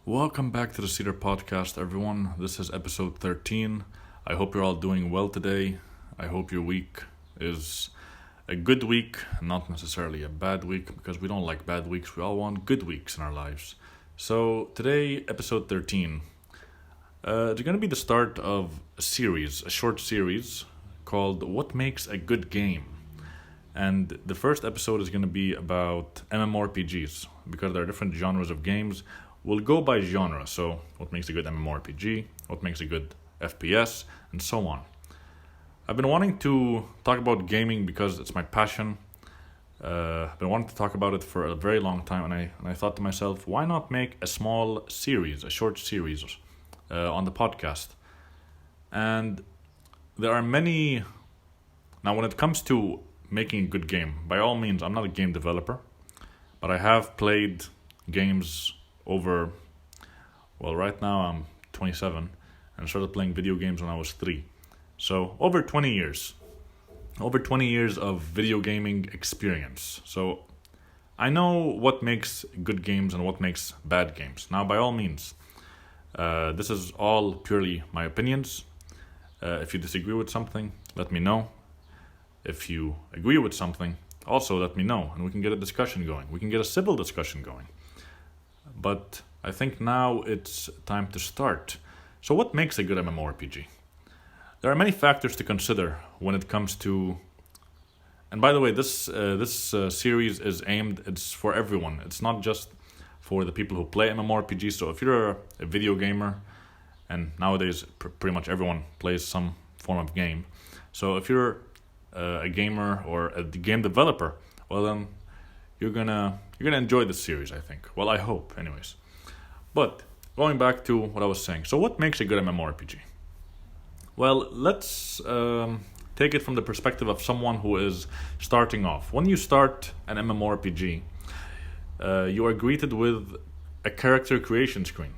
Welcome back to the Cedar Podcast, everyone. This is episode 13. I hope you're all doing well today. I hope your week is a good week, not necessarily a bad week, because we don't like bad weeks. We all want good weeks in our lives. So today, episode 13, it's going to be the start of a series, a short series called What Makes a Good Game? And the first episode is going to be about MMORPGs, because there are different genres of games. We'll go by genre, so what makes a good MMORPG, what makes a good FPS, and so on. I've been wanting to talk about gaming because it's my passion. I've been wanting to talk about it for a very long time, and I thought to myself, why not make a small series, a short series on the podcast? And there are many... Now, when it comes to making a good game, by all means, I'm not a game developer, but I have played games over, well, right now I'm 27 and started playing video games when I was 3. So over 20 years of video gaming experience. So I know what makes good games and what makes bad games. Now, by all means, this is all purely my opinions. If you disagree with something, let me know. If you agree with something, also let me know, and we can get a discussion going. We can get a civil discussion going. But I think now it's time to start. So what makes a good MMORPG? There are many factors to consider when it comes to... And by the way, this series is aimed, it's for everyone. It's not just for the people who play MMORPGs. So if you're a video gamer, and nowadays pretty much everyone plays some form of game. So if you're a gamer or a game developer, well then you're gonna enjoy this series, I think. Well, I hope, anyways. But going back to what I was saying, so what makes a good MMORPG? Well, let's take it from the perspective of someone who is starting off. When you start an MMORPG, you are greeted with a character creation screen.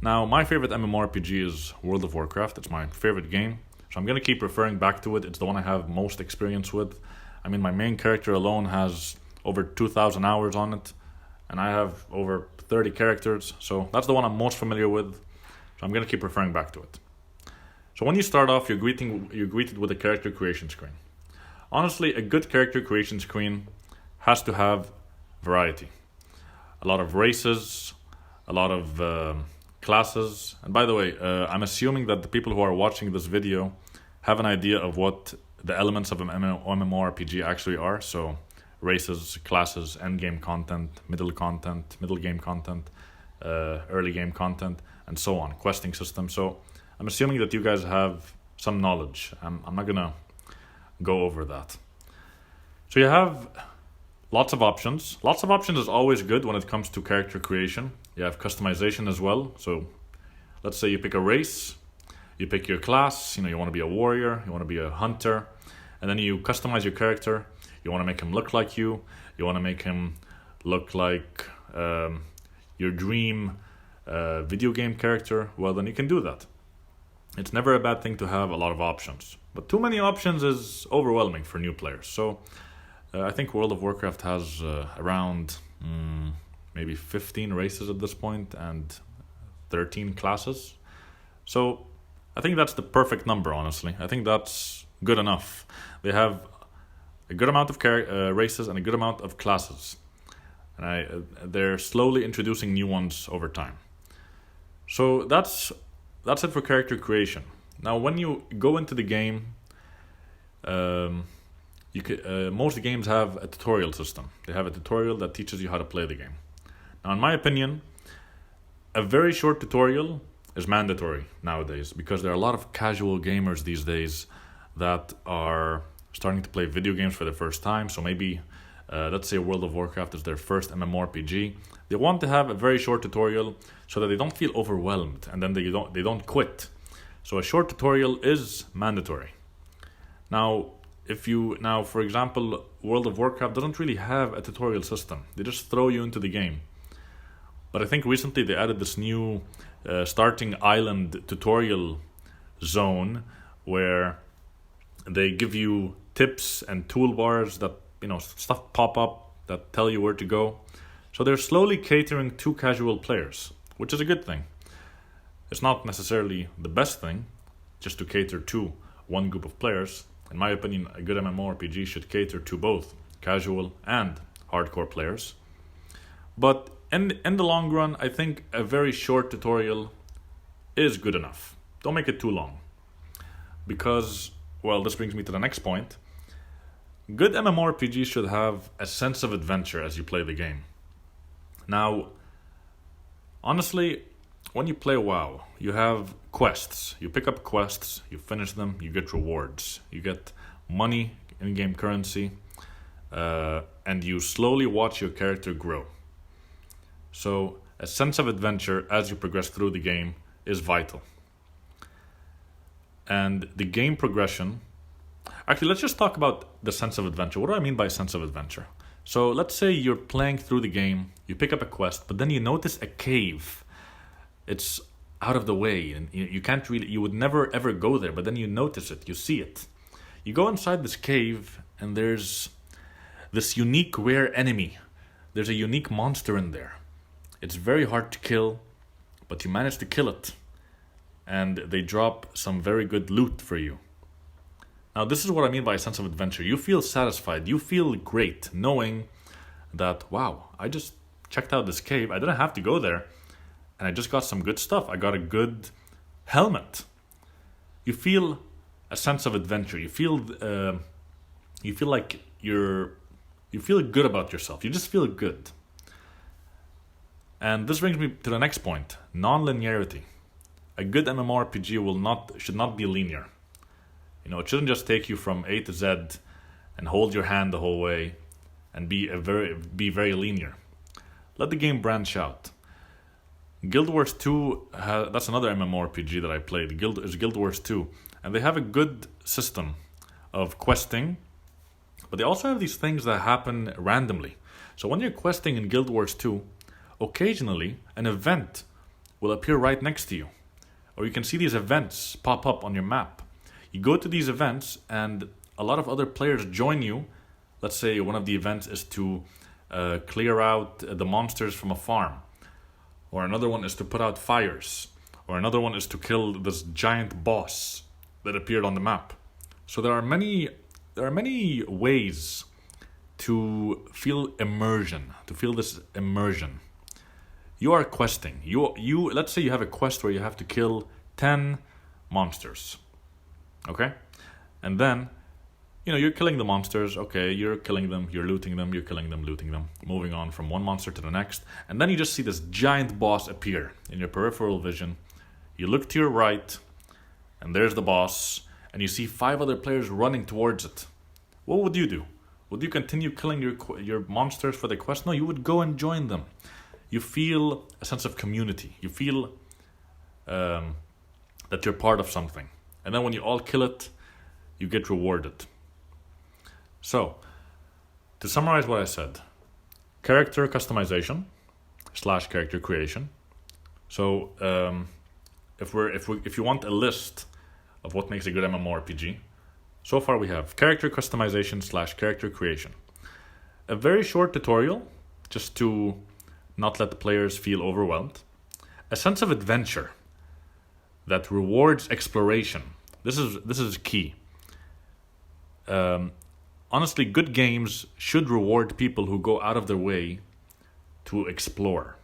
Now, my favorite MMORPG is World of Warcraft. It's my favorite game. So I'm going to keep referring back to it. It's the one I have most experience with. I mean, my main character alone has over 2,000 hours on it, and I have over 30 characters. So that's the one I'm most familiar with. So I'm going to keep referring back to it. So when you start off, you're greeted with a character creation screen. Honestly, a good character creation screen has to have variety. A lot of races, a lot of classes. And by the way, I'm assuming that the people who are watching this video have an idea of what the elements of an MMORPG actually are. So races, classes, endgame content, middle game content, early game content, and so on, questing system. So I'm assuming that you guys have some knowledge. I'm not going to go over that. So you have lots of options. Lots of options is always good when it comes to character creation. You have customization as well. So let's say you pick a race, you pick your class, you want to be a warrior, you want to be a hunter, and then you customize your character. You want to make him look like you want to make him look like your dream video game character. Well, then you can do that. It's never a bad thing to have a lot of options, but too many options is overwhelming for new players. So I think World of Warcraft has around maybe 15 races at this point and 13 classes. So I think that's the perfect number, honestly. I think that's good enough. They have a good amount of races and a good amount of classes. And they're slowly introducing new ones over time. So that's it for character creation. Now, when you go into the game, most games have a tutorial system. They have a tutorial that teaches you how to play the game. Now, in my opinion, a very short tutorial is mandatory nowadays because there are a lot of casual gamers these days that are starting to play video games for the first time. So maybe, let's say World of Warcraft is their first MMORPG. They want to have a very short tutorial so that they don't feel overwhelmed and then they don't quit. So a short tutorial is mandatory. Now, for example, World of Warcraft doesn't really have a tutorial system. They just throw you into the game. But I think recently they added this new starting island tutorial zone where they give you tips and toolbars that, stuff pop up that tell you where to go. So they're slowly catering to casual players, which is a good thing. It's not necessarily the best thing just to cater to one group of players. In my opinion, a good MMORPG should cater to both casual and hardcore players. But in the long run, I think a very short tutorial is good enough. Don't make it too long. Because, well, this brings me to the next point. Good MMORPGs should have a sense of adventure as you play the game. Now, honestly, when you play WoW, you have quests. You pick up quests, you finish them, you get rewards. You get money, in-game currency, and you slowly watch your character grow. So, a sense of adventure as you progress through the game is vital. And the game progression... Actually, let's just talk about the sense of adventure. What do I mean by sense of adventure? So, let's say you're playing through the game, you pick up a quest, but then you notice a cave. It's out of the way, and you would never ever go there, but then you notice it, you see it. You go inside this cave, and there's this unique rare enemy. There's a unique monster in there. It's very hard to kill, but you manage to kill it. And they drop some very good loot for you. Now, this is what I mean by a sense of adventure. You feel satisfied. You feel great knowing that, wow, I just checked out this cave. I didn't have to go there. And I just got some good stuff. I got a good helmet. You feel a sense of adventure. You feel like you feel good about yourself. You just feel good. And this brings me to the next point, non-linearity. A good MMORPG should not be linear. It shouldn't just take you from A to Z and hold your hand the whole way and be very linear. Let the game branch out. Guild Wars 2, that's another MMORPG that I played. Guild Wars 2. And they have a good system of questing, but they also have these things that happen randomly. So when you're questing in Guild Wars 2, occasionally an event will appear right next to you. Or you can see these events pop up on your map. You go to these events and a lot of other players join you. Let's say one of the events is to clear out the monsters from a farm. Or another one is to put out fires. Or another one is to kill this giant boss that appeared on the map. So there are many ways to feel immersion, to feel this immersion. You are questing. You let's say you have a quest where you have to kill 10 monsters. Okay? And then, you're killing the monsters. Okay, you're killing them, you're looting them, you're killing them, looting them. Moving on from one monster to the next. And then you just see this giant boss appear in your peripheral vision. You look to your right, and there's the boss. And you see 5 other players running towards it. What would you do? Would you continue killing your monsters for the quest? No, you would go and join them. You feel a sense of community. You feel that you're part of something. And then when you all kill it, you get rewarded. So, to summarize what I said, character customization / character creation. So, if you want a list of what makes a good MMORPG, so far we have character customization / character creation. A very short tutorial, just to not let the players feel overwhelmed. A sense of adventure that rewards exploration. This is key. Honestly, good games should reward people who go out of their way to explore.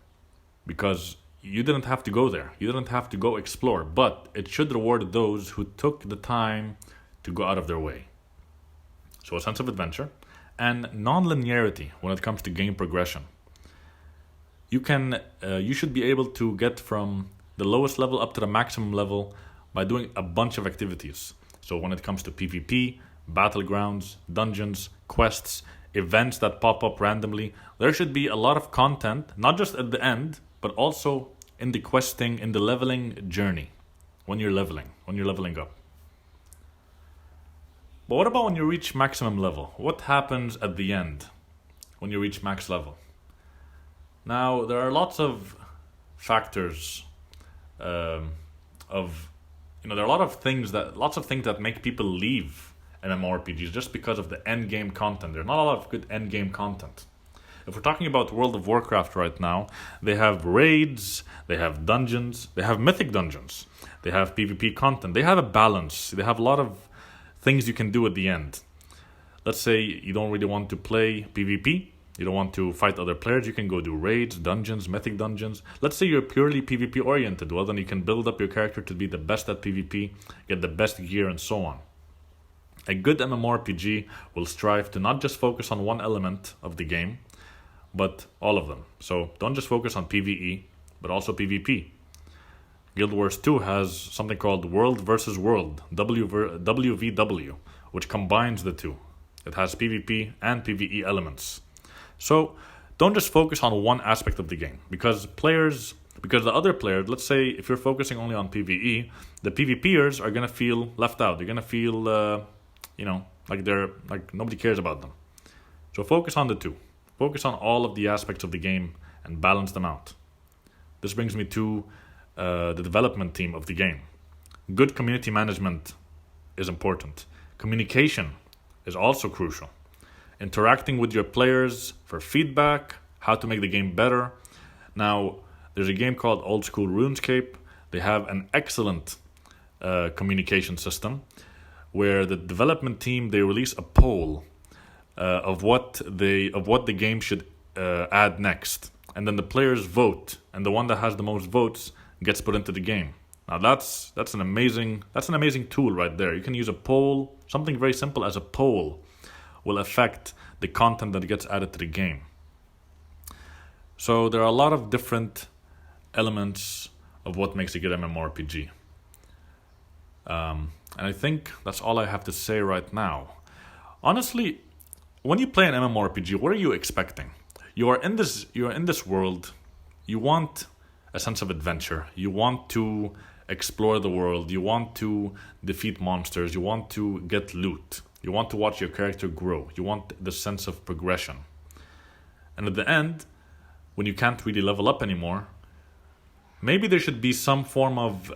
Because you didn't have to go there. You didn't have to go explore. But it should reward those who took the time to go out of their way. So a sense of adventure. And non-linearity when it comes to game progression. You should be able to get from the lowest level up to the maximum level by doing a bunch of activities. So when it comes to PvP, battlegrounds, dungeons, quests, events that pop up randomly, there should be a lot of content, not just at the end, but also in the questing, in the leveling journey, when you're leveling up. But what about when you reach maximum level? What happens at the end when you reach max level? Now, there are lots of factors there are lots of things that make people leave MMORPGs just because of the end game content. There's not a lot of good end game content. If we're talking about World of Warcraft right now, they have raids, they have dungeons, they have mythic dungeons, they have PvP content, they have a balance, they have a lot of things you can do at the end. Let's say you don't really want to play PvP, you don't want to fight other players, you can go do raids, dungeons, mythic dungeons. Let's say you're purely PvP oriented, well then you can build up your character to be the best at PvP, get the best gear and so on. A good MMORPG will strive to not just focus on one element of the game, but all of them. So don't just focus on PvE, but also PvP. Guild Wars 2 has something called World versus World, WVW, which combines the two. It has PvP and PvE elements. So don't just focus on one aspect of the game, because the other players, let's say if you're focusing only on PvE, the PvPers are going to feel left out. They're going to feel like nobody cares about them. So focus on the two. Focus on all of the aspects of the game and balance them out. This brings me to the development team of the game. Good community management is important. Communication is also crucial. Interacting with your players for feedback, how to make the game better. Now, there's a game called Old School RuneScape. They have an excellent communication system where the development team, they release a poll of what the game should add next, and then the players vote, and the one that has the most votes gets put into the game. Now that's an amazing tool right there. You can use a poll, something very simple as a poll will affect the content that gets added to the game. So there are a lot of different elements of what makes a good MMORPG. And I think that's all I have to say right now. Honestly, when you play an MMORPG, what are you expecting? You're in this world. You want a sense of adventure. You want to explore the world. You want to defeat monsters. You want to get loot. You want to watch your character grow. You want the sense of progression. And at the end, when you can't really level up anymore, maybe there should be some form of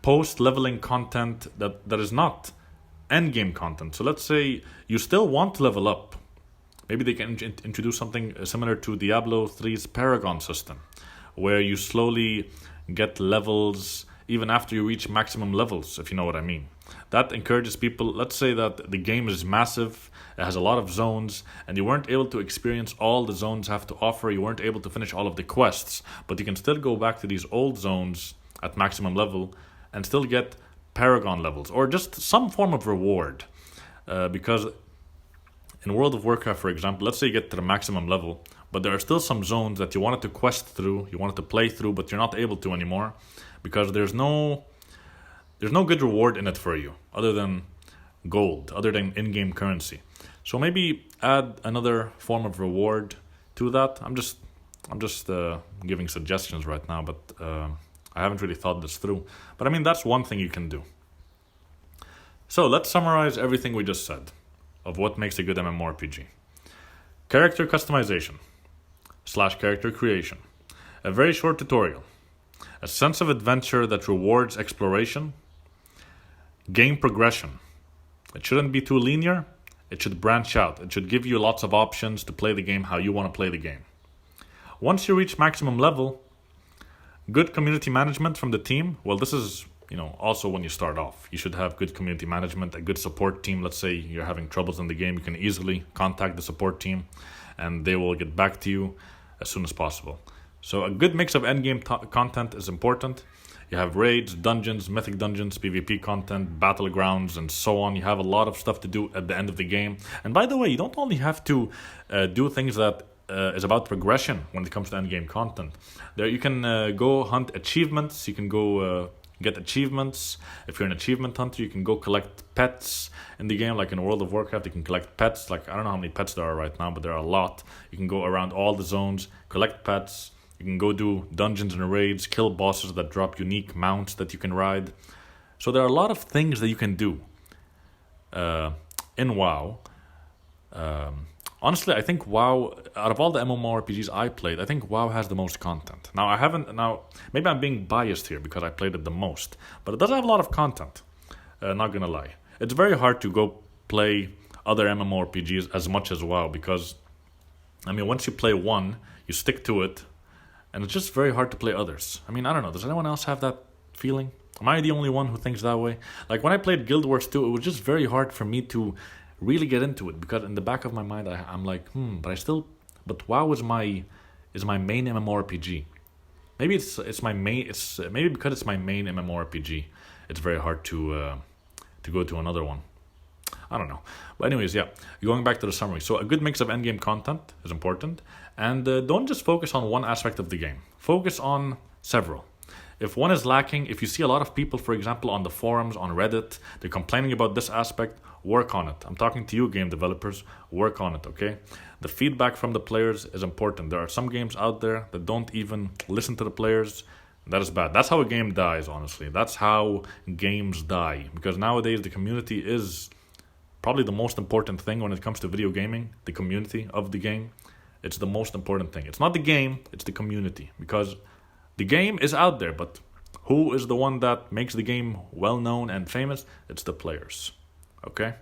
post-leveling content that is not endgame content. So let's say you still want to level up. Maybe they can introduce something similar to Diablo 3's Paragon system, where you slowly get levels even after you reach maximum levels, if you know what I mean. That encourages people. Let's say that the game is massive, it has a lot of zones, and you weren't able to experience all the zones have to offer. You weren't able to finish all of the quests, but you can still go back to these old zones at maximum level and still get Paragon levels, or just some form of reward. Because in World of Warcraft, for example, let's say you get to the maximum level, but there are still some zones that you wanted to quest through, you wanted to play through, but you're not able to anymore, because there's no good reward in it for you, other than gold, other than in-game currency. So maybe add another form of reward to that. I'm just giving suggestions right now, but I haven't really thought this through. But I mean, that's one thing you can do. So let's summarize everything we just said of what makes a good MMORPG. Character customization / character creation. A very short tutorial. A sense of adventure that rewards exploration. Game progression. It shouldn't be too linear. It should branch out. It should give you lots of options to play the game how you want to play the game. Once you reach maximum level, good community management from the team. Well, this is, also when you start off. You should have good community management, a good support team. Let's say you're having troubles in the game, you can easily contact the support team and they will get back to you as soon as possible. So a good mix of endgame content is important. You have raids, dungeons, mythic dungeons, PvP content, battlegrounds, and so on. You have a lot of stuff to do at the end of the game. And by the way, you don't only have to do things that is about progression when it comes to endgame content. There you can go hunt achievements. You can go get achievements. If you're an achievement hunter, you can go collect pets in the game. Like in World of Warcraft, you can collect pets. Like, I don't know how many pets there are right now, but there are a lot. You can go around all the zones, collect pets. You can go do dungeons and raids, kill bosses that drop unique mounts that you can ride. So there are a lot of things that you can do in WoW. Honestly, I think WoW, out of all the MMORPGs I played, I think WoW has the most content. Now, maybe I'm being biased here because I played it the most, but it does have a lot of content, not gonna lie. It's very hard to go play other MMORPGs as much as WoW because I mean, once you play one, you stick to it, and it's just very hard to play others. I mean, I don't know. Does anyone else have that feeling? Am I the only one who thinks that way? Like when I played Guild Wars 2, it was just very hard for me to really get into it because in the back of my mind, I'm like, but WoW is my main MMORPG. Maybe it's my main. Maybe because it's my main MMORPG, it's very hard to go to another one. I don't know. But anyways, yeah, going back to the summary. So a good mix of endgame content is important. And don't just focus on one aspect of the game. Focus on several. If one is lacking, if you see a lot of people, for example, on the forums, on Reddit, they're complaining about this aspect, work on it. I'm talking to you, game developers, work on it, okay? The feedback from the players is important. There are some games out there that don't even listen to the players. That is bad. That's how a game dies, honestly. That's how games die. Because nowadays the community is probably the most important thing when it comes to video gaming, the community of the game. It's the most important thing. It's not the game, it's the community. Because the game is out there, but who is the one that makes the game well-known and famous? It's the players. Okay?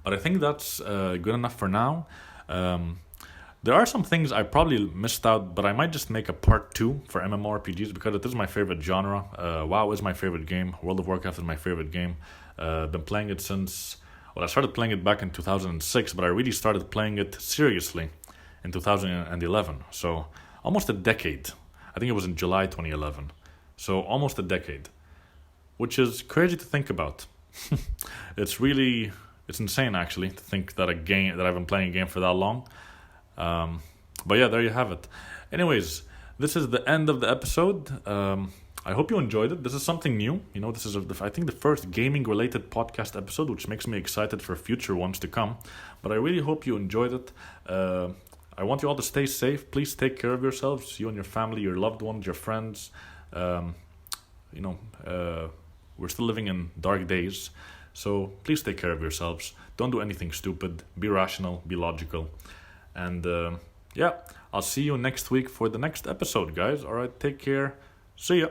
But I think that's good enough for now. There are some things I probably missed out, but I might just make a part 2 for MMORPGs because it is my favorite genre. WoW is my favorite game. World of Warcraft is my favorite game. Been playing it since... Well, I started playing it back in 2006, but I really started playing it seriously in 2011. So almost a decade. I think it was in July 2011. So almost a decade. Which is crazy to think about. It's insane actually to think that I've been playing a game for that long. But yeah, there you have it. Anyways, this is the end of the episode. I hope you enjoyed it. This is something new. You know, this is, I think, the first gaming-related podcast episode, which makes me excited for future ones to come. But I really hope you enjoyed it. I want you all to stay safe. Please take care of yourselves, you and your family, your loved ones, your friends. We're still living in dark days. So please take care of yourselves. Don't do anything stupid. Be rational. Be logical. And I'll see you next week for the next episode, guys. All right, take care. See ya.